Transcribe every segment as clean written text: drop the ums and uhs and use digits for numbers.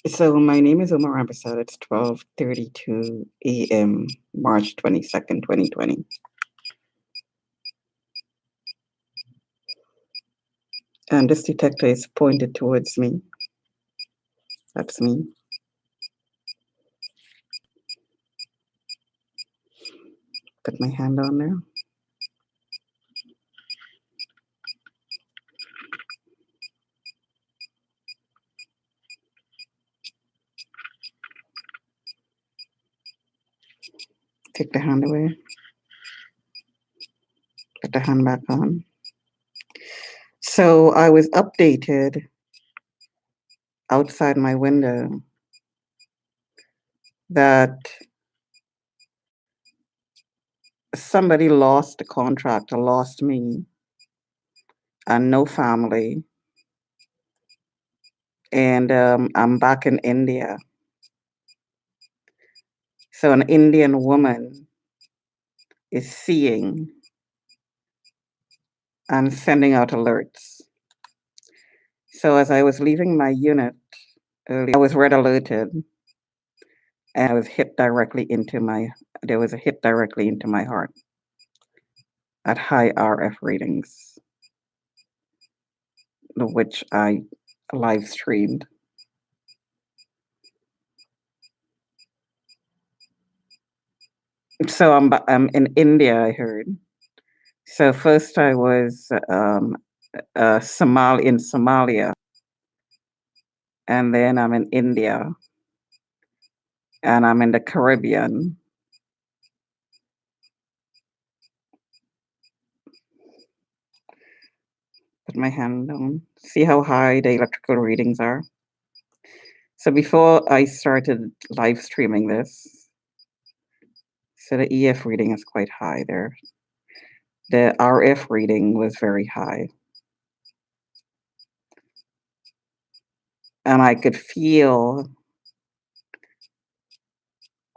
So my name is Omar Abasad. It's 12:32 a.m., March 22nd, 2020. And this detector is pointed towards me. That's me. Put my hand on there. Take the hand away. Put the hand back on. So I was updated outside my window that somebody lost a contract or lost me and no family. And I'm back in India. So an Indian woman is seeing and sending out alerts. So as I was leaving my unit earlier, I was red alerted and I was hit directly into there was a hit directly into my heart at high RF readings, which I live streamed. So I'm in India, I heard. So first I was in Somalia, and then I'm in India, and I'm in the Caribbean. Put my hand down. See how high the electrical readings are? So before I started live streaming this, so the EF reading is quite high there. The RF reading was very high. And I could feel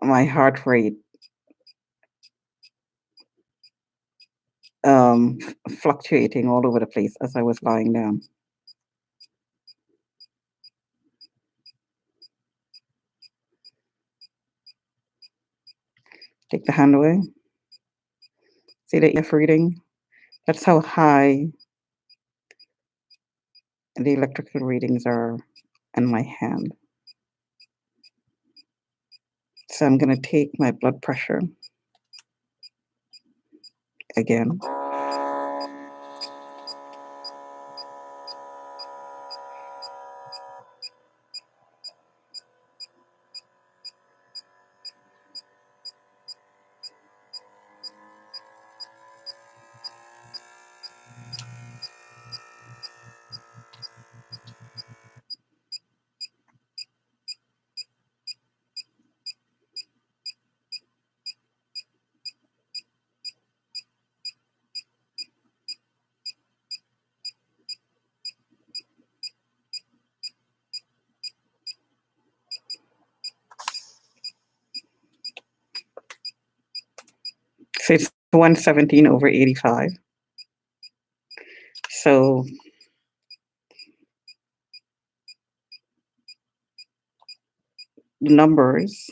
my heart rate fluctuating all over the place as I was lying down. Take the hand away. See the EF reading? That's how high the electrical readings are in my hand. So I'm going to take my blood pressure again. So it's 117 over 85. So the numbers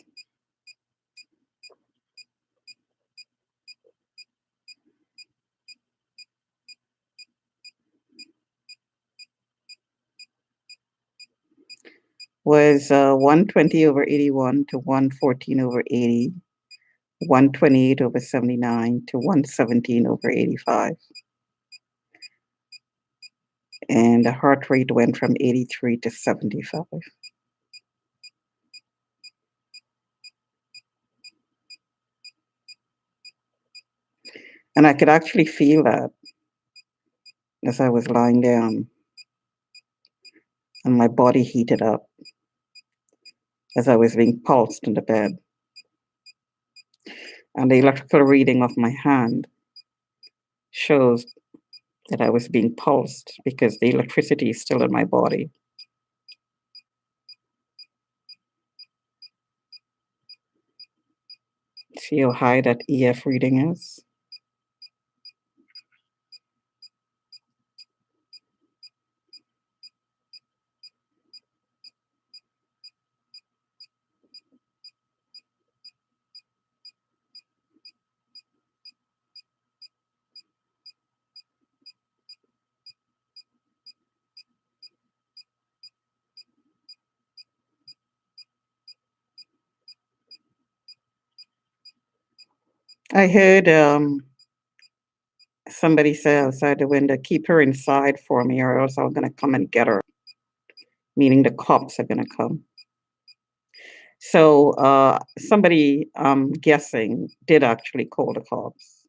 was 120 over 81 to 114 over 80, 128 over 79 to 117 over 85. And the heart rate went from 83 to 75. And I could actually feel that as I was lying down, and my body heated up as I was being pulsed in the bed. And the electrical reading of my hand shows that I was being pulsed because the electricity is still in my body. See how high that EF reading is? I heard somebody say outside the window, keep her inside for me, or else I'm going to come and get her, meaning the cops are going to come. So somebody, I'm guessing, did actually call the cops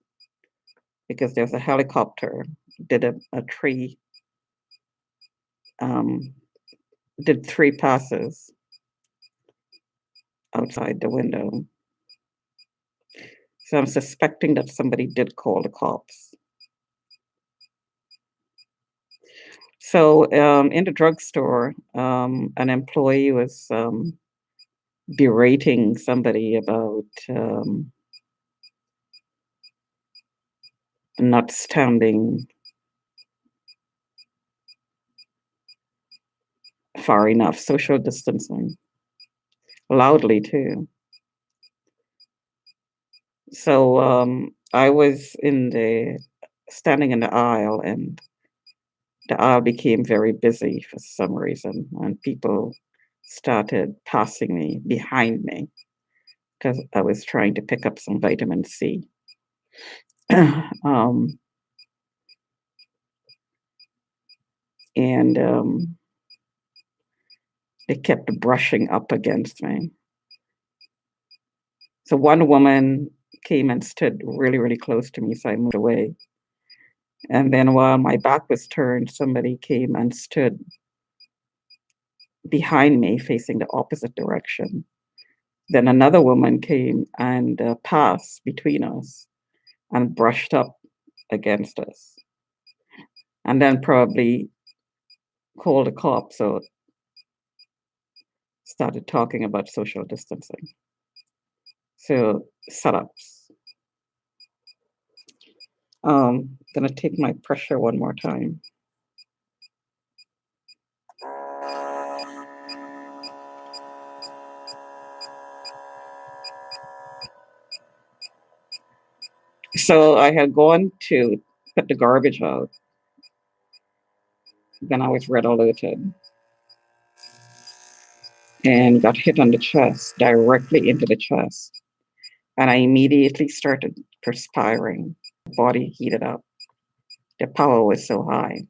because there's a helicopter, did a tree, um, did 3 passes outside the window. So I'm suspecting that somebody did call the cops. So in the drugstore, an employee was berating somebody about not standing far enough, social distancing, loudly too. So I was standing in the aisle, and the aisle became very busy for some reason, and people started passing me behind me because I was trying to pick up some vitamin C. um, and they kept brushing up against me. So one woman came and stood really, really close to me, so I moved away. And then while my back was turned, somebody came and stood behind me, facing the opposite direction. Then another woman came and passed between us and brushed up against us, and then probably called the cops or started talking about social distancing. So setups. Gonna take my pressure one more time. So I had gone to put the garbage out. Then I was red alerted and got hit on the chest, directly into the chest. And I immediately started perspiring. Body heated up. The power was so high.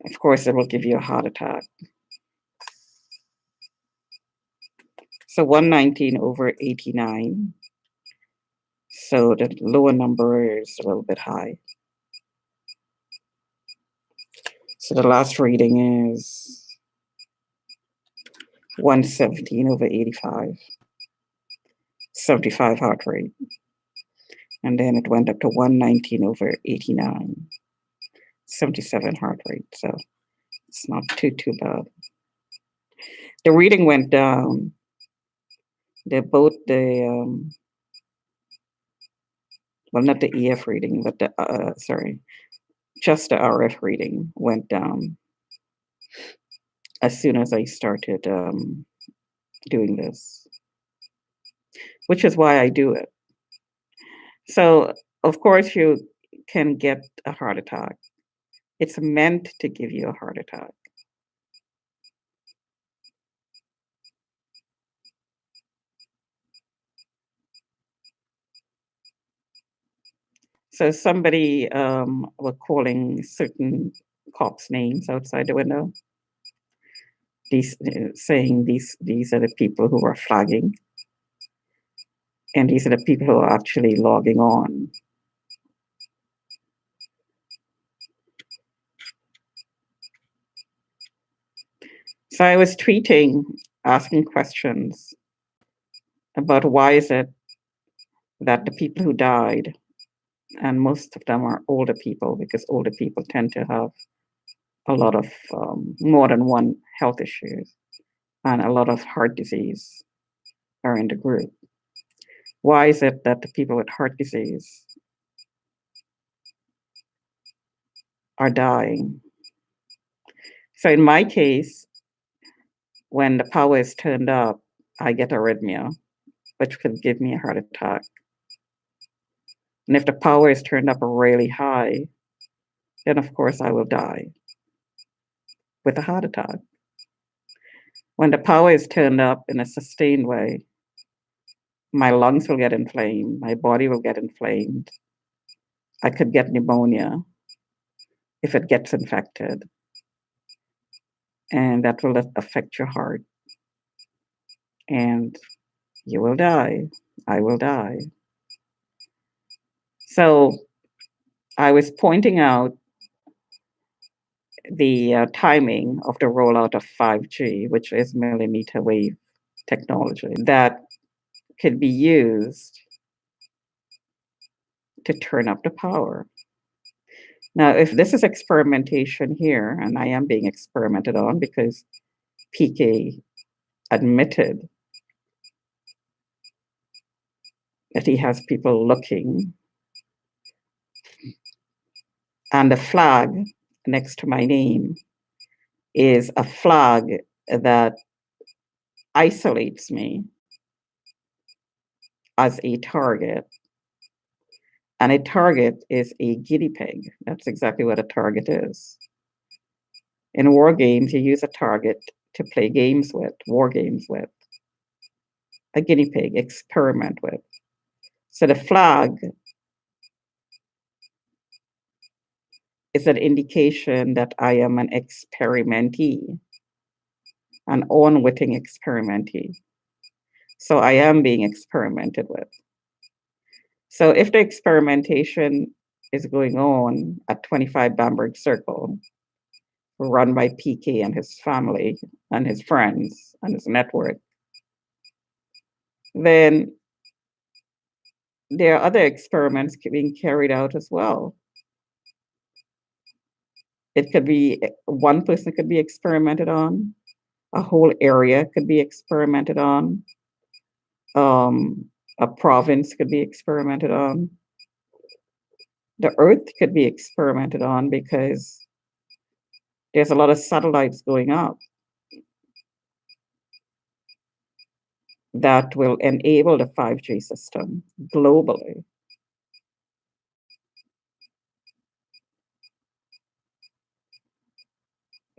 Of course, it will give you a heart attack. So 119 over 89. So the lower number is a little bit high. So the last reading is 117 over 85, 75 heart rate. And then it went up to 119 over 89, 77 heart rate. So it's not too bad. The reading went down. Well, not the EF reading, but just the RF reading went down as soon as I started doing this, which is why I do it. So, of course, you can get a heart attack. It's meant to give you a heart attack. So somebody were calling certain cops' names outside the window. Saying these are the people who are flagging, and these are the people who are actually logging on. So I was tweeting, asking questions about why is it that the people who died, and most of them are older people, because older people tend to have a lot of more than one health issues, and a lot of heart disease are in the group. Why is it that the people with heart disease are dying? So in my case, when the power is turned up, I get arrhythmia, which could give me a heart attack. And if the power is turned up really high, then of course I will die with a heart attack. When the power is turned up in a sustained way, my lungs will get inflamed, my body will get inflamed. I could get pneumonia if it gets infected, and that will affect your heart, and you will die. I will die. So I was pointing out the timing of the rollout of 5G, which is millimeter wave technology, that could be used to turn up the power. Now, if this is experimentation here, and I am being experimented on because PK admitted that he has people looking, and the flag next to my name is a flag that isolates me as a target. And a target is a guinea pig. That's exactly what a target is. In war games, you use a target to play games with, war games with. A guinea pig, experiment with. So the flag is an indication that I am an experimentee, an unwitting experimentee. So I am being experimented with. So if the experimentation is going on at 25 Bamberg Circle, run by PK and his family and his friends and his network, then there are other experiments being carried out as well. It could be one person could be experimented on, a whole area could be experimented on, a province could be experimented on. The Earth could be experimented on because there's a lot of satellites going up that will enable the 5G system globally.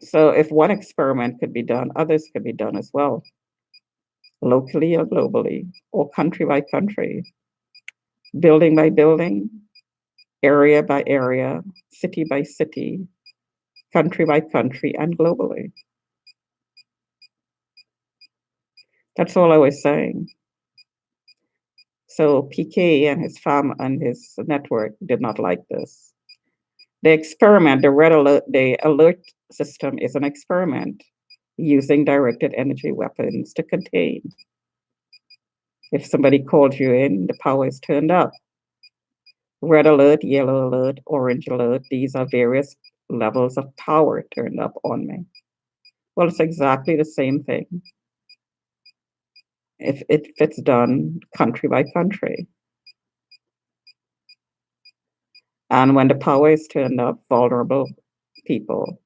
So if one experiment could be done, others could be done as well, locally or globally, or country by country, building by building, area by area, city by city, country by country, and globally. That's all I was saying. So PK and his fam and his network did not like this. The experiment, the red alert, the alert system is an experiment using directed energy weapons to contain. If somebody called you in, the power is turned up. Red alert, yellow alert, orange alert, these are various levels of power turned up on me. Well, it's exactly the same thing if it's done country by country. And when the power is turned up, vulnerable people,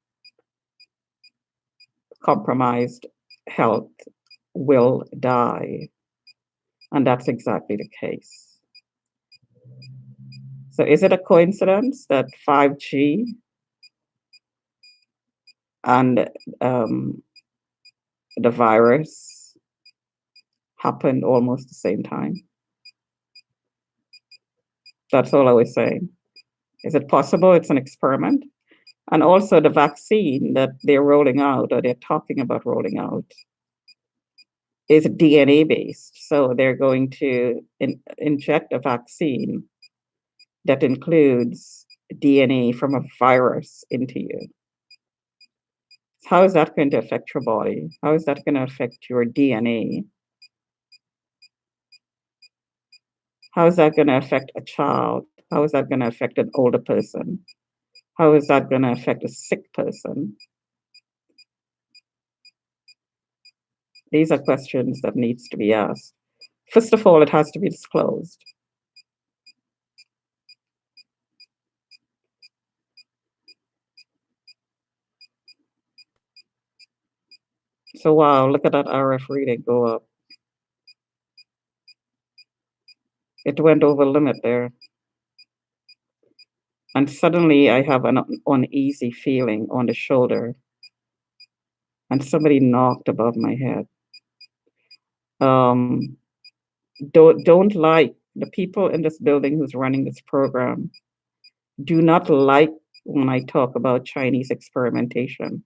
compromised health will die. And that's exactly the case. So is it a coincidence that 5G and the virus happened almost the same time? That's all I was saying. Is it possible it's an experiment? And also the vaccine that they're rolling out, or they're talking about rolling out, is DNA based. So they're going to inject a vaccine that includes DNA from a virus into you. How is that going to affect your body? How is that going to affect your DNA? How is that going to affect a child? How is that going to affect an older person? How is that going to affect a sick person? These are questions that needs to be asked. First of all, it has to be disclosed. So wow, look at that RF reading go up. It went over limit there. And suddenly I have an uneasy feeling on the shoulder. and somebody knocked above my head. Um, don't like the people in this building who's running this program do not like when I talk about Chinese experimentation.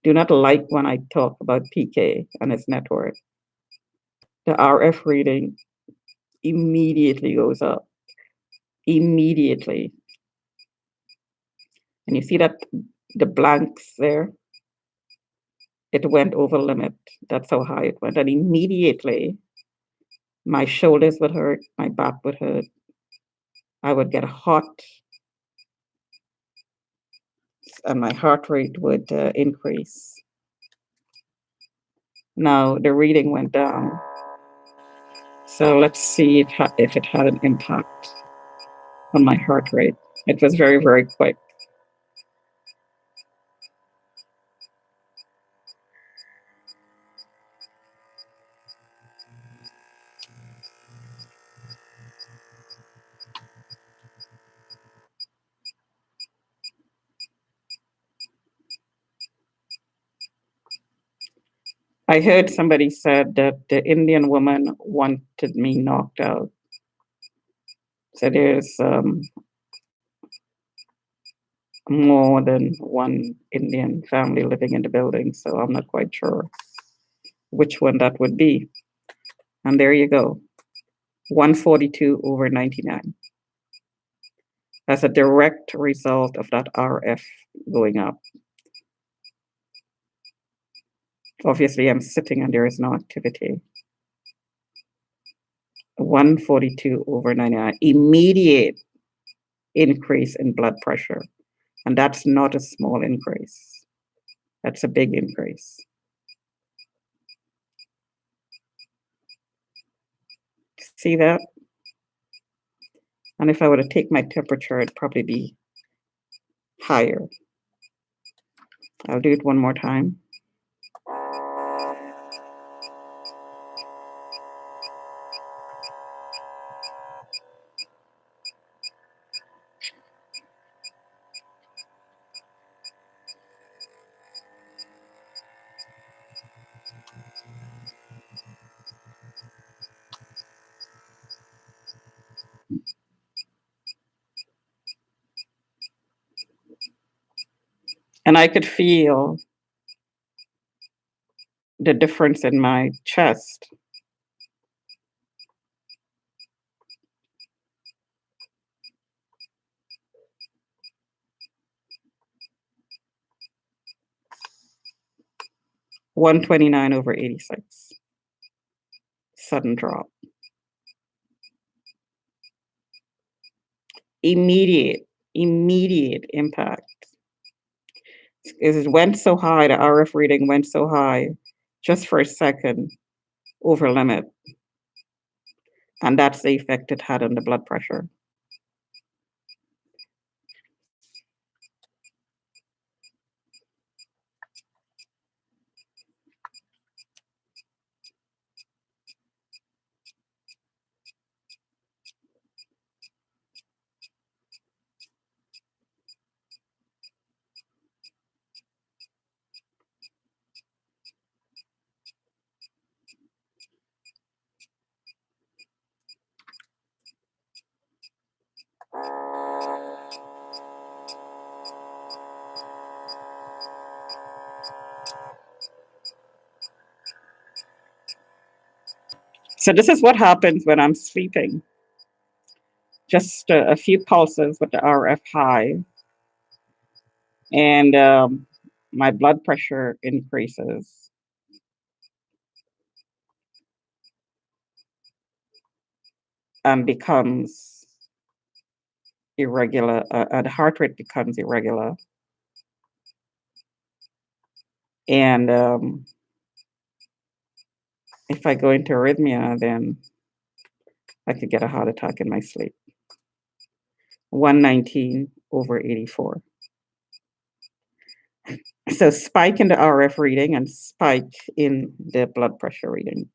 Do not like when I talk about PK and its network. The RF reading immediately goes up. Immediately. And you see that the blanks there, it went over limit. That's how high it went. And immediately my shoulders would hurt, my back would hurt. I would get hot and my heart rate would increase. Now the reading went down. So let's see if it had an impact on my heart rate. It was very, very quick. I heard somebody said that the Indian woman wanted me knocked out. So there's more than one Indian family living in the building, so I'm not quite sure which one that would be. And there you go, 142 over 99. As a direct result of that RF going up. Obviously, I'm sitting and there is no activity. 142 over 99, immediate increase in blood pressure. And that's not a small increase. That's a big increase. See that? And if I were to take my temperature, it'd probably be higher. I'll do it one more time. And I could feel the difference in my chest. $129 over 86. Sudden drop. Immediate impact. It went so high, the RF reading went so high just for a second over limit. And that's the effect it had on the blood pressure. So this is what happens when I'm sleeping. Just a few pulses with the RF high, and my blood pressure increases. And becomes irregular, the heart rate becomes irregular. And if I go into arrhythmia, then I could get a heart attack in my sleep. 119 over 84. So spike in the RF reading and spike in the blood pressure reading.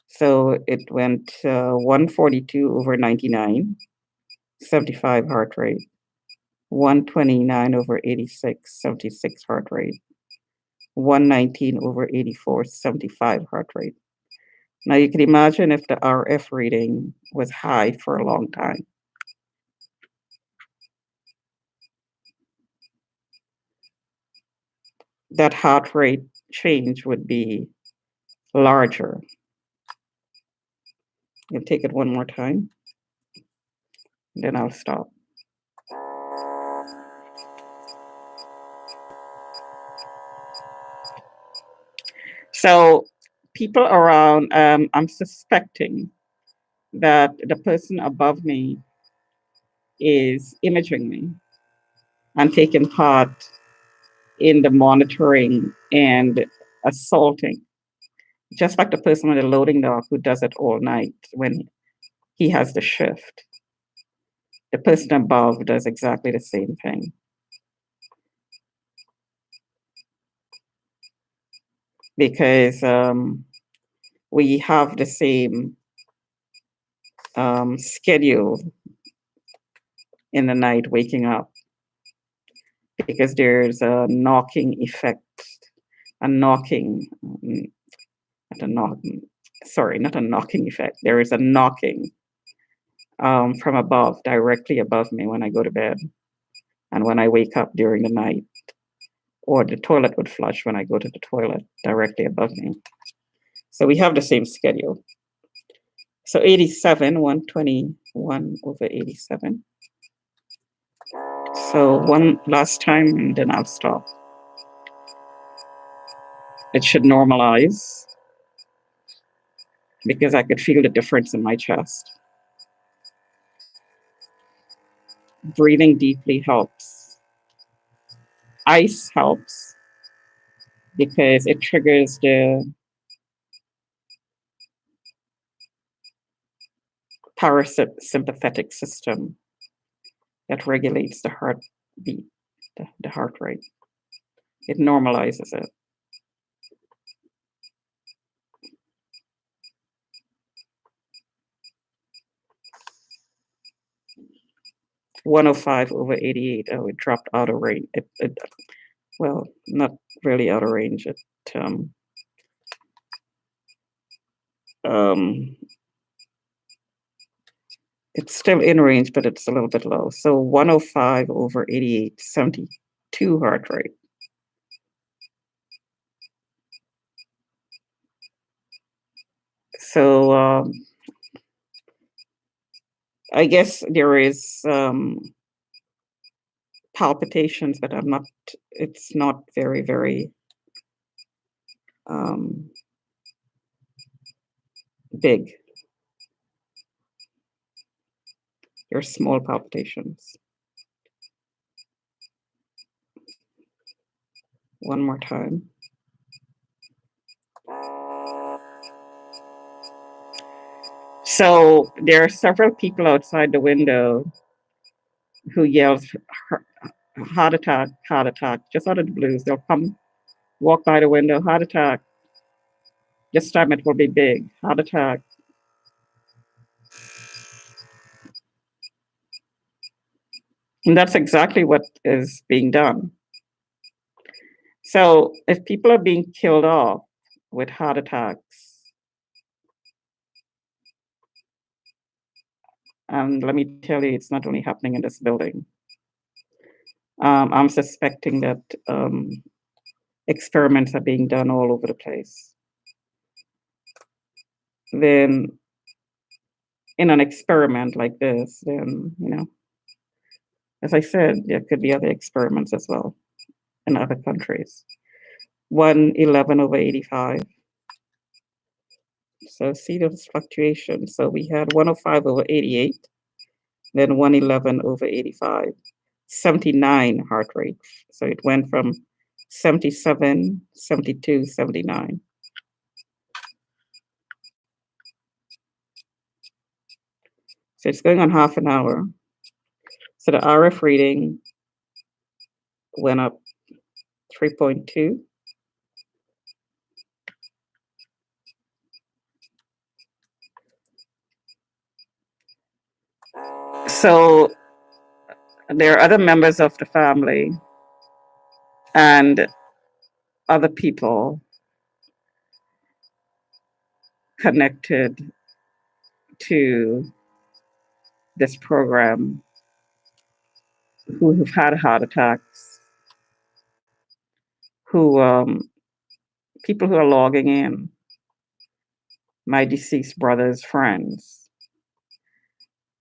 So it went 142 over 99, 75 heart rate, 129 over 86, 76 heart rate. 119 over 84, 75 heart rate. Now you can imagine if the RF reading was high for a long time. That heart rate change would be larger. I'll take it one more time, then I'll stop. So people around, I'm suspecting that the person above me is imaging me and taking part in the monitoring and assaulting, just like the person with the loading dock who does it all night when he has the shift. The person above does exactly the same thing. Because we have the same schedule in the night waking up, because there's a knocking effect, a knocking, not a knock, sorry, not a knocking effect. There is a knocking from above, directly above me when I go to bed and when I wake up during the night, or the toilet would flush when I go to the toilet directly above me. So we have the same schedule. So 87, 121 over 87. So one last time, and then I'll stop. It should normalize because I could feel the difference in my chest. Breathing deeply helps. Ice helps because it triggers the parasympathetic system that regulates the heartbeat, the heart rate. It normalizes it. "105 over 88." Oh, it dropped out of range. Well, not really out of range. Um, um, it's still in range, but it's a little bit low. So 105 over 88, 72 heart rate. So I guess there is palpitations, but it's not very, very big. They're small palpitations. One more time. So there are several people outside the window who yells, heart attack, just out of the blues. They'll come, walk by the window, heart attack. This time it will be big, heart attack. And that's exactly what is being done. So if people are being killed off with heart attacks, and let me tell you, it's not only happening in this building. I'm suspecting that experiments are being done all over the place. Then in an experiment like this, then, as I said, there could be other experiments as well in other countries. 111 over 85. So see those fluctuations. So we had 105 over 88, then 111 over 85, 79 heart rate. So it went from 77, 72, 79. So it's going on half an hour. So the RF reading went up 3.2. So there are other members of the family, and other people connected to this program who have had heart attacks, who people who are logging in, my deceased brother's friends,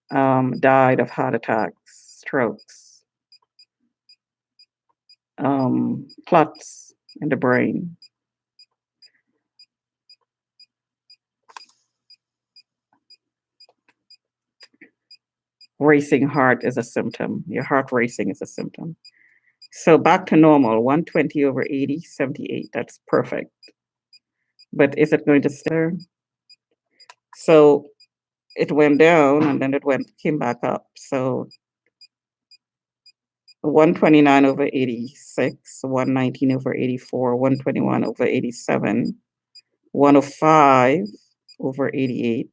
died of heart attacks, strokes, clots in the brain. Racing heart is a symptom. Your heart racing is a symptom. So back to normal, 120 over 80, 78. That's perfect. But is it going to stay there? So it went down and then came back up. So 129 over 86, 119 over 84, 121 over 87, 105 over 88,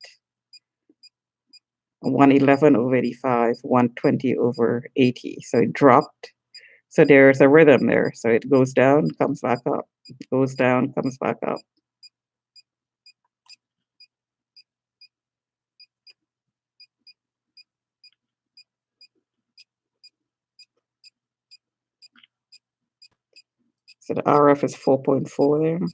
111 over 85, 120 over 80. So it dropped. So there's a rhythm there. So it goes down, comes back up, goes down, comes back up. So the RF is 4.4 there.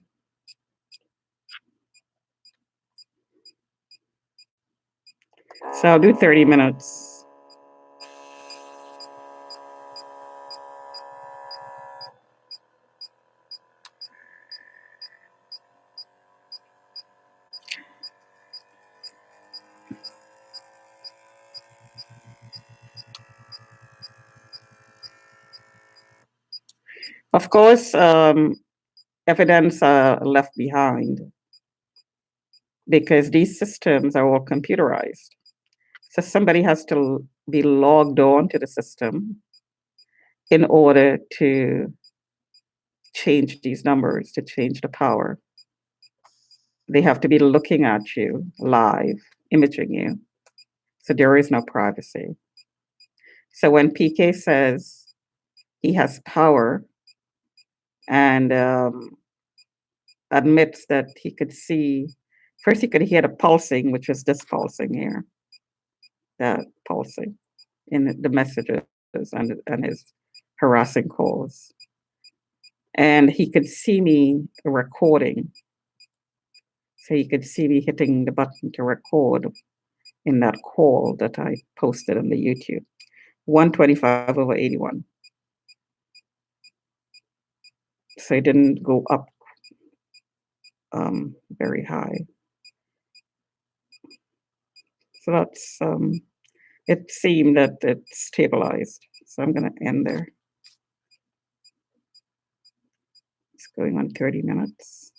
So I'll do 30 minutes. Of course, evidence left behind because these systems are all computerized. So somebody has to be logged on to the system in order to change these numbers, to change the power. They have to be looking at you live, imaging you. So there is no privacy. So when PK says he has power and admits that he could see, first he could hear the pulsing, which was this pulsing here, that pulsing in the messages and his harassing calls. And he could see me recording. So he could see me hitting the button to record in that call that I posted on the YouTube. 125 over 81. So it didn't go up very high. So that's, it seemed that it stabilized. So I'm going to end there. It's going on 30 minutes.